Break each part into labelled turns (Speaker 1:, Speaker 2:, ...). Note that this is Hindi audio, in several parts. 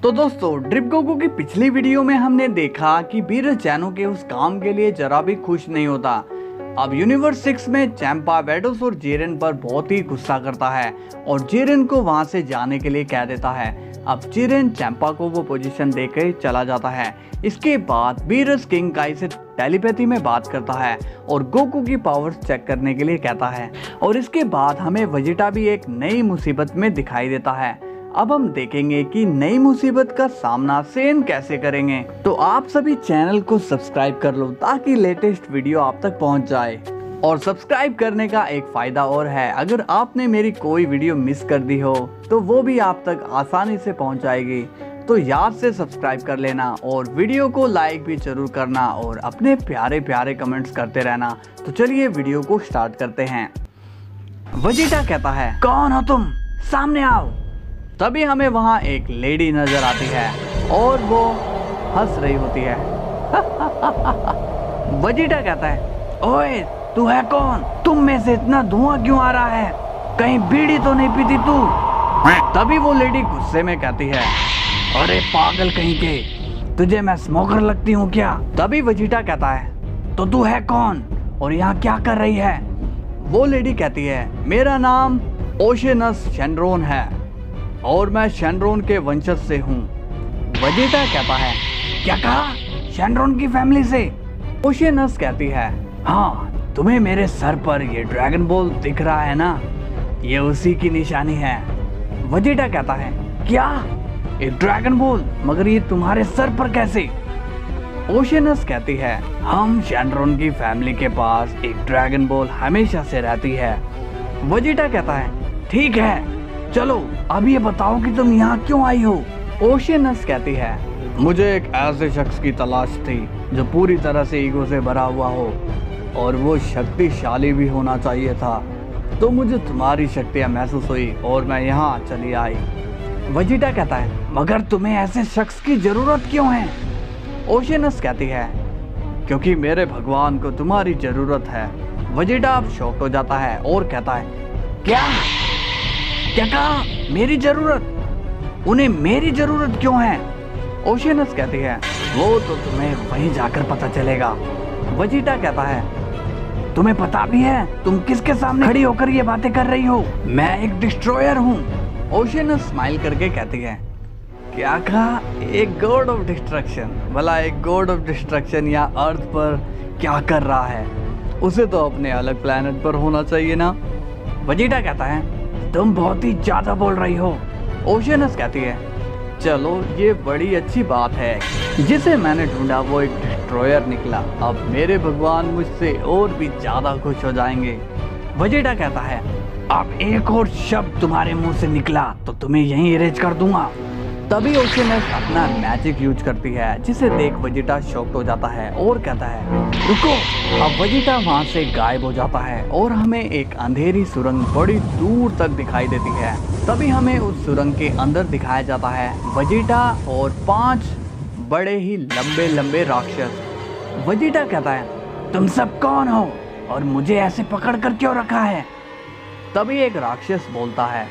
Speaker 1: तो दोस्तों ड्रिप गोकू की पिछली वीडियो में हमने देखा कि बीरज चैनो के उस काम के लिए जरा भी खुश नहीं होता। अब यूनिवर्स 6 में चैंपा वेडोस और जेरेन पर बहुत ही गुस्सा करता है और जेरेन को वहां से जाने के लिए कह देता है। अब जेरेन चैंपा को वो पोजीशन देकर चला जाता है। इसके बाद बीरज किंग काई से टेलीपैथी में बात करता है और गोकू की पावर्स चेक करने के लिए कहता है और इसके बाद हमें वेजिटा भी एक नई मुसीबत में दिखाई देता है। अब हम देखेंगे कि नई मुसीबत का सामना सेन कैसे करेंगे। तो आप सभी चैनल को सब्सक्राइब कर लो ताकि लेटेस्ट वीडियो आप तक पहुंच जाए। और सब्सक्राइब करने का एक फायदा और है, अगर आपने मेरी कोई वीडियो मिस कर दी हो तो वो भी आप तक आसानी से पहुंच जाएगी। तो याद से सब्सक्राइब कर लेना और वीडियो को लाइक भी जरूर करना और अपने प्यारे प्यारे कमेंट्स करते रहना। तो चलिए वीडियो को स्टार्ट करते हैं। वेजिटा कहता है, कौन हो तुम, सामने आओ। तभी हमें वहाँ एक लेडी नजर आती है और वो हंस रही होती है। वेजिटा कहता है, ओए तू है कौन, तुम में से इतना धुआं क्यों आ रहा है, कहीं बीड़ी तो नहीं पीती तू। तभी वो लेडी गुस्से में कहती है, अरे पागल कहीं के, तुझे मैं स्मोकर लगती हूँ क्या। तभी वेजिटा कहता है, तो तू है कौन और यहाँ क्या कर रही है। वो लेडी कहती है, मेरा नाम ओशेनस शेनरोन है और मैं शेनरोन के वंशज से हूँ। वेजिटा कहता है, क्या कहा, शेनरोन की फैमिली से। ओशेनस कहती है, हाँ तुम्हें मेरे सर पर ये ड्रैगन बॉल दिख रहा है ना, ये उसी की निशानी है। वेजिटा कहता है, क्या एक ड्रैगन बॉल, मगर ये तुम्हारे सर पर कैसे। ओशेनस कहती है, हम शेनरोन की फैमिली के पास एक ड्रैगन बॉल हमेशा से रहती है। वेजिटा कहता है, ठीक है चलो अब ये बताओ कि तुम यहाँ क्यों आई हो। ओशेनस कहती है, मुझे एक ऐसे शख्स की तलाश थी जो पूरी तरह से ईगो से भरा हुआ हो और वो शक्तिशाली भी होना चाहिए था, तो मुझे तुम्हारी शक्तियाँ महसूस हुई और मैं यहाँ चली आई। वेजिटा कहता है, मगर तुम्हें ऐसे शख्स की जरूरत क्यों है। ओशेनस कहती है, क्योंकि मेरे भगवान को तुम्हारी जरूरत है। वेजिटा अब शॉक हो जाता है और कहता है, क्या कहा, मेरी जरूरत, उन्हें मेरी जरूरत क्यों है। ओशेनस कहती है, वो तो तुम्हें वहीं जाकर पता चलेगा। वेजिटा कहता है, तुम्हें पता भी है तुम किसके सामने खड़ी होकर ये बातें कर रही हो, मैं एक डिस्ट्रॉयर हूँ। ओशेनस स्माइल करके कहती है, क्या कहा, एक गॉड ऑफ डिस्ट्रक्शन। भला एक गॉड ऑफ डिस्ट्रक्शन या अर्थ पर क्या कर रहा है, उसे तो अपने अलग प्लेनेट पर होना चाहिए ना। वेजिटा कहता है, तुम बहुत ही ज्यादा बोल रही हो। ओशेनस कहती है, चलो ये बड़ी अच्छी बात है, जिसे मैंने ढूंढा वो एक डिस्ट्रॉयर निकला, अब मेरे भगवान मुझसे और भी ज्यादा खुश हो जाएंगे। वेजिटा कहता है, अब एक और शब्द तुम्हारे मुंह से निकला तो तुम्हें यहीं इरेज कर दूंगा। तभी ओशेनस अपना मैजिक यूज करती है, जिसे देख वेजिटा शॉक्ड हो जाता है और कहता है, रुको। अब वेजिटा वहां से गायब हो जाता है और हमें एक अंधेरी सुरंग बड़ी दूर तक दिखाई देती है। तभी हमें उस सुरंग के अंदर दिखाया जाता है वेजिटा और 5 बड़े ही लंबे लंबे राक्षस। वेजिटा कहता है, तुम सब कौन हो और मुझे ऐसे पकड़ कर क्यों रखा है। तभी एक राक्षस बोलता है,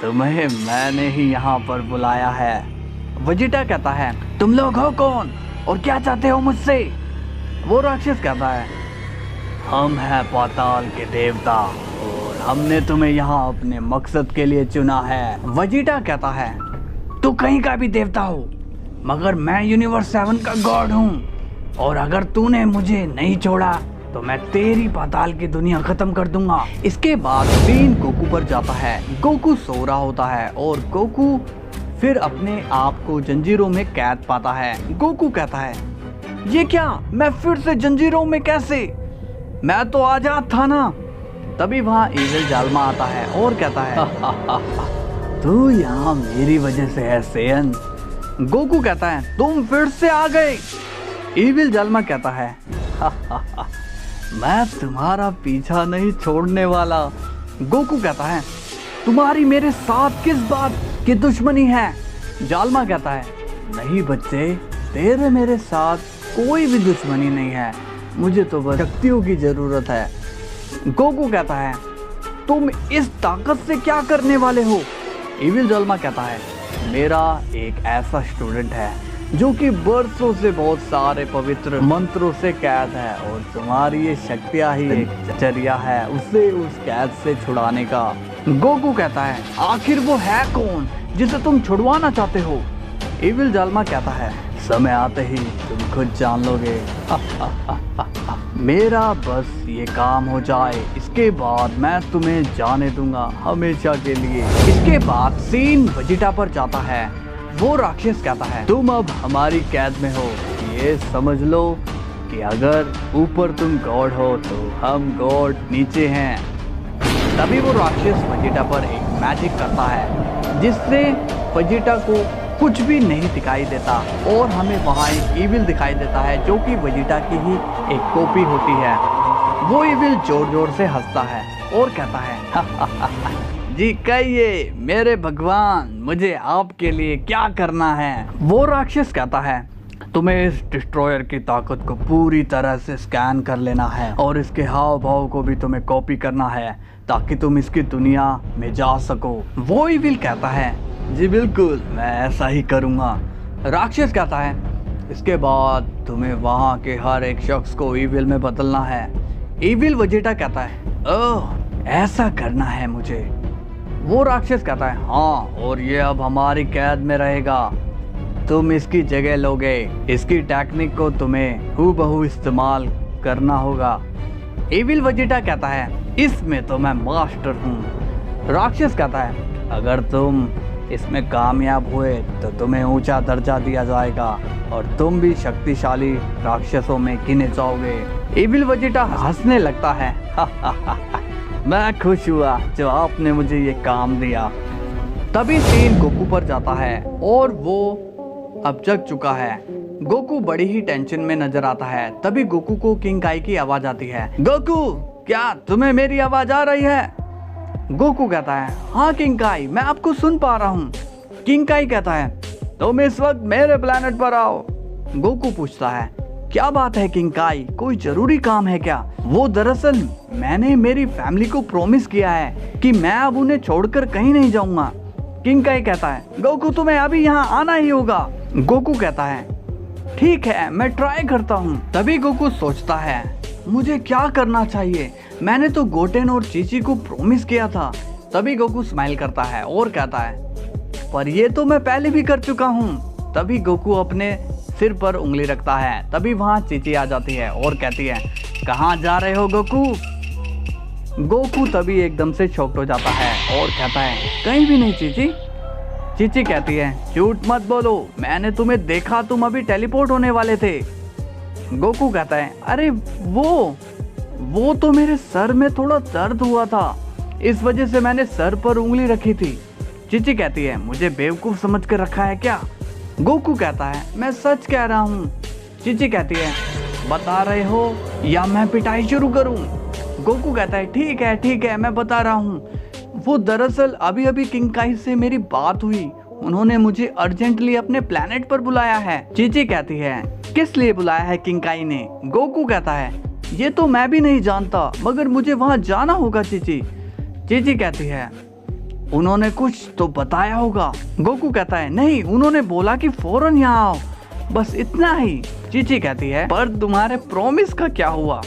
Speaker 1: तुम्हें मैंने ही यहाँ पर बुलाया है। वेजिटा कहता है, तुम लोग हो कौन और क्या चाहते हो मुझसे। वो राक्षस कहता है, हम हैं पाताल के देवता और हमने तुम्हें यहाँ अपने मकसद के लिए चुना है। वेजिटा कहता है, तू कहीं का भी देवता हो, मगर मैं यूनिवर्स 7 का गॉड हूँ और अगर तूने मुझे नहीं छोड़ा तो मैं तेरी पाताल की दुनिया खत्म कर दूंगा। इसके बाद सीन गोकू पर जाता है। गोकू सो रहा होता है और गोकू फिर अपने आप को जंजीरों में कैद पाता है। गोकू कहता है, ये क्या, मैं फिर से जंजीरों में कैसे, मैं तो आजाद था ना। तभी वहाँ इविल जालमा आता है और कहता है, तू यहाँ मेरी वजह से है सेयन। गोकू कहता है, तुम फिर से आ गए। इविल जालमा कहता है, मैं तुम्हारा पीछा नहीं छोड़ने वाला। गोकू कहता है, तुम्हारी मेरे साथ किस बात की दुश्मनी है। जालमा कहता है, नहीं बच्चे, तेरे मेरे साथ कोई भी दुश्मनी नहीं है, मुझे तो बस शक्तियों की जरूरत है। गोकू कहता है, तुम इस ताकत से क्या करने वाले हो। इविल जालमा कहता है, मेरा एक ऐसा स्टूडेंट है जो कि बरसों से बहुत सारे पवित्र मंत्रों से कैद है, और तुम्हारी ये शक्तियाँ ही एक जरिया है उसे उस कैद से छुड़ाने का। गोकू कहता है, आखिर वो है कौन जिसे तुम छुड़वाना चाहते हो? इविल जालमा कहता है, समय आते ही तुम खुद जान लोगे। मेरा बस ये काम हो जाए, इसके बाद मैं तुम्हें जाने दूंगा हमेशा के लिए। इसके बाद सीन वेजिटा पर जाता है। वो राक्षस कहता है, तुम अब हमारी कैद में हो, ये समझ लो कि अगर ऊपर तुम गॉड हो तो हम गॉड नीचे हैं। तभी वो राक्षस वेजिटा पर एक मैजिक करता है जिससे वेजिटा को कुछ भी नहीं दिखाई देता, और हमें वहाँ एक इविल दिखाई देता है जो कि वेजिटा की ही एक कॉपी होती है। वो इविल जोर जोर से हंसता है और कहता है, जी कहिए मेरे भगवान, मुझे आपके लिए क्या करना है? वो राक्षस कहता है, तुम्हें इस डिस्ट्रॉयर की ताकत को पूरी तरह से स्कैन कर लेना है और इसके हाव भाव को भी तुम्हें कॉपी करना है ताकि तुम इसकी दुनिया में जा सको। वो इविल कहता है, जी बिल्कुल, मैं ऐसा ही करूँगा। राक्षस कहता है, इसके बाद तुम्हें वहाँ के हर एक शख्स को इविल में बदलना है। इविल वेजिटा कहता है, ओह ऐसा करना है मुझे। वो राक्षस कहता है, हाँ, और ये अब हमारी कैद में रहेगा, तुम इसकी जगह लोगे। इसकी टेक्निक को तुम्हें हूबहू इस्तेमाल करना होगा। इविल वेजिटा कहता है, इसमें तो मैं मास्टर हूँ। राक्षस कहता है, अगर तुम इसमें कामयाब हुए तो तुम्हें ऊंचा दर्जा दिया जाएगा और तुम भी शक्तिशाली राक्षसों में गिने जाओगे। इविल वेजिटा हंसने लगता है, मैं खुश हुआ जो आपने मुझे ये काम दिया। तभी सीन गोकू पर जाता है और वो अब जग चुका है। गोकू बड़ी ही टेंशन में नजर आता है। तभी गोकू को किंग काई की आवाज आती है, गोकू क्या तुम्हें मेरी आवाज आ रही है? गोकू कहता है, हाँ किंग काई, मैं आपको सुन पा रहा हूँ। किंग काई कहता है, तुम इस वक्त मेरे प्लेनेट पर आओ। गोकू पूछता है, क्या बात है किंग काई, कोई जरूरी काम है क्या? वो दरअसल मैंने मेरी फैमिली को प्रॉमिस किया है कि मैं अब उन्हें छोड़कर कहीं नहीं जाऊंगा। किंग काई कहता है, गोकू तुम्हें अभी यहाँ आना ही होगा। गोकू कहता है, ठीक है मैं ट्राई करता हूँ। तभी गोकू सोचता है, मुझे क्या करना चाहिए? मैंने तो गोटेन और चीची को प्रॉमिस किया था। तभी गोकू स्माइल करता है और कहता है, पर ये तो मैं पहले भी कर चुका हूँ। तभी गोकू अपने सिर पर उंगली रखता है। तभी वहाँ चीची आ जाती है और कहती है, कहाँ जा रहे हो गोकू? गोकू तभी एकदम से शॉक्ड हो जाता है और कहता है, कहीं भी नहीं चीची। चीची कहती है, झूठ मत बोलो, मैंने तुम्हें देखा, तुम अभी टेलीपोर्ट होने वाले थे। गोकू कहता है, अरे वो तो मेरे सर में थोड़ा दर्द हुआ था, इस वजह से मैंने सर पर उंगली रखी थी। चीची कहती है, मुझे बेवकूफ समझ कर रखा है क्या? गोकू कहता है, मैं सच कह रहा हूँ। चीची कहती है, बता रहे हो या मैं पिटाई शुरू करूँ? गोकू कहता है, ठीक है मैं बता रहा हूँ। वो दरअसल अभी अभी किंग काई से मेरी बात हुई, उन्होंने मुझे अर्जेंटली अपने प्लेनेट पर बुलाया है। चीची कहती है, किस लिए बुलाया है किंग काई ने? गोकू कहता है, ये तो मैं भी नहीं जानता, मगर मुझे वहां जाना होगा चीची। चीची कहती है, उन्होंने कुछ तो बताया होगा। गोकू कहता है, नहीं, उन्होंने बोला कि फौरन यहाँ आओ, बस इतना ही। चीची कहती है, पर तुम्हारे प्रॉमिस का क्या हुआ?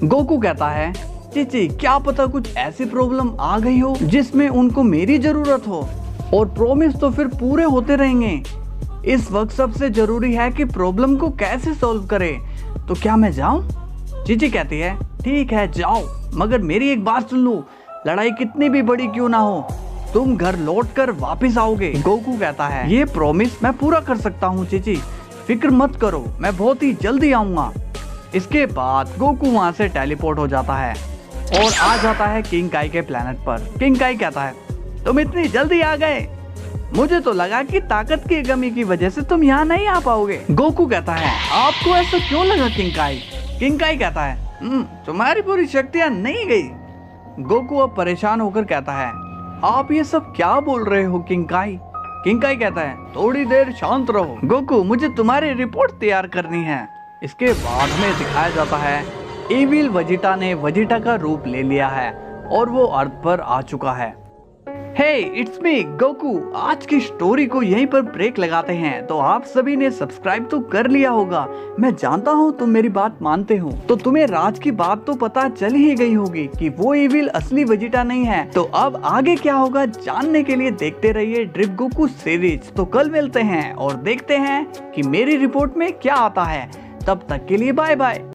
Speaker 1: गोकू कहता है, चीची क्या पता कुछ ऐसी प्रॉब्लम आ गई हो जिसमें उनको मेरी जरूरत हो, और प्रॉमिस तो फिर पूरे होते रहेंगे। इस वक्त सबसे जरूरी है कि प्रॉब्लम को कैसे सॉल्व करें। तो क्या मैं जाऊं? चीची कहती है, ठीक है जाओ, मगर मेरी एक बात सुन लो, लड़ाई कितनी भी बड़ी क्यों ना हो, तुम घर लौटकर वापस आओगे। गोकू कहता है, ये प्रॉमिस मैं पूरा कर सकता हूँ चीची, फिक्र मत करो, मैं बहुत ही जल्दी आऊंगा। इसके बाद गोकू वहां से टेलीपोर्ट हो जाता है और आ जाता है किंग काई के प्लेनेट पर। किंग काई कहता है, तुम इतनी जल्दी आ गए, मुझे तो लगा कि ताकत की कमी की वजह से तुम यहाँ नहीं आ पाओगे। गोकू कहता है, आपको ऐसा क्यों लगा किंग काई? किंग काई कहता है, तुम्हारी पूरी शक्तियाँ नहीं गई। गोकू अब परेशान होकर कहता है, आप ये सब क्या बोल रहे हो किंग काई? किंग काई कहता है, थोड़ी देर शांत रहो गोकू, मुझे तुम्हारी रिपोर्ट तैयार करनी है। इसके बाद हमें दिखाया जाता है इविल वेजिटा ने वेजिटा का रूप ले लिया है और वो अर्थ पर आ चुका है। हे इट्स मी गोकू। आज की स्टोरी को यहीं पर ब्रेक लगाते हैं। तो आप सभी ने सब्सक्राइब तो कर लिया होगा, मैं जानता हूँ तुम मेरी बात मानते हो। तो तुम्हें राज की बात तो पता चल ही गई होगी कि वो इविल असली वेजिटा नहीं है। तो अब आगे क्या होगा जानने के लिए देखते रहिए ड्रिप गोकू सीरीज। तो कल मिलते हैं और देखते हैं कि मेरी रिपोर्ट में क्या आता है। तब तक के लिए बाय बाय।